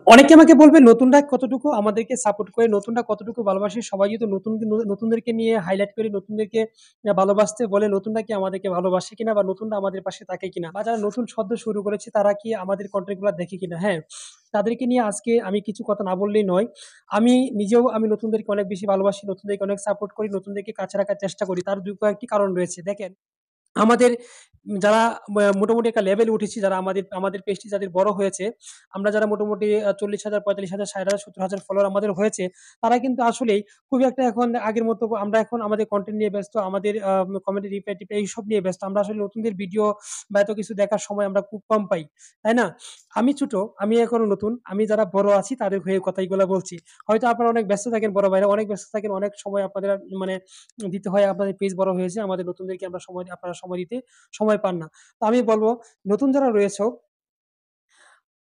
অনেকে আমাকে বলবে নতুনরা কতটুকু আমাদেরকে সাপোর্ট করে, নতুনরা কতটুকু ভালোবাসে। সবাই যদি নতুনদেরকে নিয়ে হাইলাইট করে, নতুনদেরকে ভালোবাসতে বলে, নতুনরা কি আমাদেরকে ভালোবাসে কিনা বা নতুনরা আমাদের পাশে থাকে কিনা, বা যারা নতুন সদ্য শুরু করেছে তারা কি আমাদের কন্টেন্ট গুলো দেখে কিনা। হ্যাঁ, তাদেরকে নিয়ে আজকে আমি কিছু কথা না বললেই নয়। আমি নিজেও নতুনদেরকে অনেক বেশি ভালোবাসি, নতুনদেরকে অনেক সাপোর্ট করি, নতুনদেরকে কাছে রাখার চেষ্টা করি। তার কয়েকটি কারণ রয়েছে। দেখেন, আমাদের যারা মোটামুটি একটা লেভেলে উঠেছি, যারা আমাদের আমাদের পেজটি যাদের বড় হয়েছে, আমরা যারা মোটামুটি 40,000, 45,000, 60,000, 70,000 ফলোয়ার আমাদের হয়েছে, তারা কিন্তু আসলেই খুবই একটা এখন আগের মতো আমরা এখন আমাদের কন্টেন্ট নিয়ে ব্যস্ত, আমাদের কমেন্ট রিপ্লাই টিপ্লাই এইসব নিয়ে ব্যস্ত। আমরা আসলে নতুনদের ভিডিও বা এত কিছু দেখার সময় আমরা খুব কম পাই, তাই না? আমি ছোট, আমি এখনো নতুন, আমি যারা বড় আছি তাদের হয়ে কথাইগুলো বলছি। হয়তো আপনারা অনেক ব্যস্ত থাকেন, বড় ভাইরা অনেক ব্যস্ত থাকেন, অনেক সময় আপনাদের মানে দিতে হয়, আপনাদের পেজ বড় হয়েছে, আমাদের নতুনদেরকে আমরা সময় আপনারা সময় দিতে সময় পান না। তো আমি বলবো, নতুন যারা রয়েছো,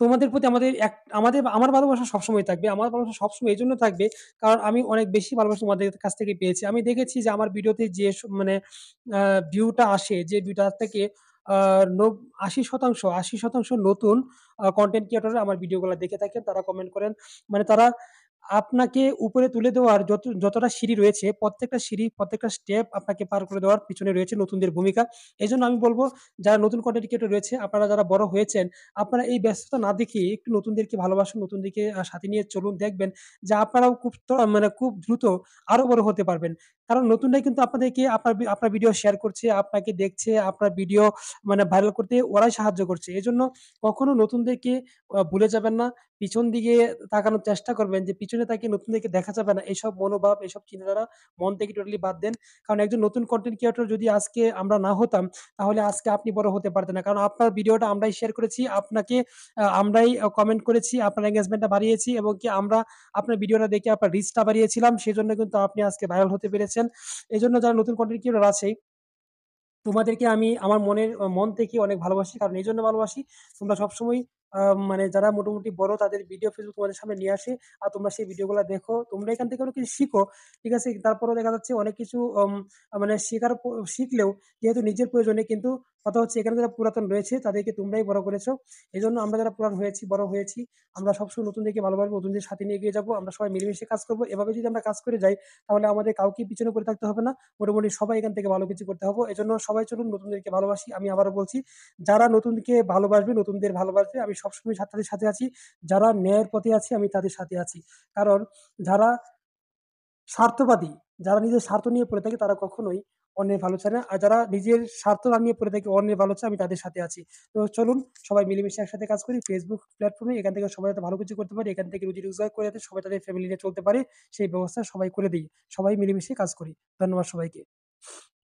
তোমাদের প্রতি আমার ভালোবাসা সবসময় থাকবে। আমার ভালোবাসা সবসময় এইজন্য থাকবে, কারণ আমি অনেক বেশি ভালোবাসা তোমাদের কাছ থেকে পেয়েছি। আমি দেখেছি যে আমার ভিডিওতে যে মানে ভিউটা আসে, যে ভিউটা থেকে আ নব ৮০% নতুন কনটেন্ট ক্রিয়েটররা আমার ভিডিওগুলা দেখে থাকেন। তারা কমেন্ট করেন। মানে তারা আপনাকে উপরে তুলে দেওয়ার যতটা সিঁড়ি রয়েছে, প্রত্যেকটা সিঁড়ি, প্রত্যেকটা স্টেপ আপনাকে পার করে দেওয়ার পিছনে রয়েছে নতুনদের ভূমিকা। এজন্য আমি বলব, যারা নতুন কনটেন্ট ক্রিয়েটর রয়েছে, আপনারা যারা বড় হয়েছেন, আপনারা এই ব্যস্ততা না দেখিয়ে একটু নতুনদেরকে ভালোবাসুন, নতুনদেরকে সাথে নিয়ে চলুন। দেখবেন যে আপনারাও খুব দ্রুত আরো বড় হতে পারবেন। কারণ নতুনরাই কিন্তু আপনাদেরকে আপনার ভিডিও শেয়ার করছে, আপনাকে দেখছে, আপনার ভিডিও ভাইরাল করতে ওরাই সাহায্য করছে। এজন্য কখনো নতুনদেরকে ভুলে যাবেন না। পিছন দিকে তাকানোর চেষ্টা করবেন, যে পিছনে তাকিয়ে নতুনদেরকে দেখা যাবে না। এসব মনোভাব, এসব চিন্তাধারা মন থেকে টোটালি বাদ দেন। কারণ একজন নতুন কনটেন্ট ক্রিয়েটর যদি আজকে আমরা না হতাম, তাহলে আজকে আপনি বড় হতে পারতেন না। কারণ আপনার ভিডিওটা আমরাই শেয়ার করেছি, আপনাকে আমরাই কমেন্ট করেছি, আপনার এনগেজমেন্টটা বাড়িয়েছি, এবং কি আমরা আপনার ভিডিওটা দেখে আপনার রিচটা বাড়িয়েছিলাম। সেজন্য কিন্তু আপনি আজকে ভাইরাল হতে পেরেছেন। এজন্য যারা নতুন কনটেন্ট ক্রিয়েটর আছে, তোমাদেরকে আমি আমার মন থেকে অনেক ভালোবাসি। কারণ এইজন্য ভালোবাসি, তোমরা সবসময় আ যারা মোটামুটি বড়, তাদের ভিডিও ফেসবুক তোমাদের সামনে নিয়ে আসে। আর তোমরা সেই ভিডিওগুলা দেখো। তোমরা এখান থেকে অনেক কিছু শিখো। ঠিক আছে? তারপরেও দেখা যাচ্ছে অনেক কিছু শিখলেও যেহেতু নিজের প্রয়োজনে, কিন্তু কথা হচ্ছে এখানে যারা পুরাতন রয়েছে তাদেরকে তোমরাই বড় করেছো। এজন্য আমরা যারা পুরান হয়েছি, বড় হয়েছি, আমরা সবসময় নতুনদেরকে ভালোবাসবো, নতুনদের সাথে নিয়ে এগিয়ে যাবো। আমরা সবাই মিলেমিশে কাজ করব। এভাবে যদি আমরা কাজ করে যাই, তাহলে আমাদের কাউকে পিছনে পড়ে থাকতে হবে না। মোটামুটি সবাই এখান থেকে ভালো কিছু করতে হবে। এজন্য সবাই চলুন নতুনদেরকে ভালোবাসি। আমি আবারও বলছি, যারা নতুনকে ভালোবাসবে, নতুনদের ভালোবাসবে, আমি সবসময় তাদের সাথে আছি। যারা ন্যায়ের পথে আছে, আমি তাদের সাথে আছি। কারণ যারা স্বার্থবাদী, যারা নিজের স্বার্থ নিয়ে পড়ে থাকে, তারা কখনোই অন্যের ভালো চায় না। আর যারা নিজের স্বার্থ না নিয়ে পড়ে থাকে, অন্যের ভালো চায়, আমি তাদের সাথে আছি। তো চলুন সবাই মিলেমিশে একসাথে কাজ করি। Facebook প্ল্যাটফর্মে এখান থেকে সবাই যাতে ভালো কিছু করতে পারে, এখান থেকে রুজি রোজগার করে যাতে সবাই তাদের ফ্যামিলি নিয়ে চলতে পারে, সেই ব্যবস্থা সবাই করে দেই। সবাই মিলেমিশে কাজ করি। ধন্যবাদ সবাইকে।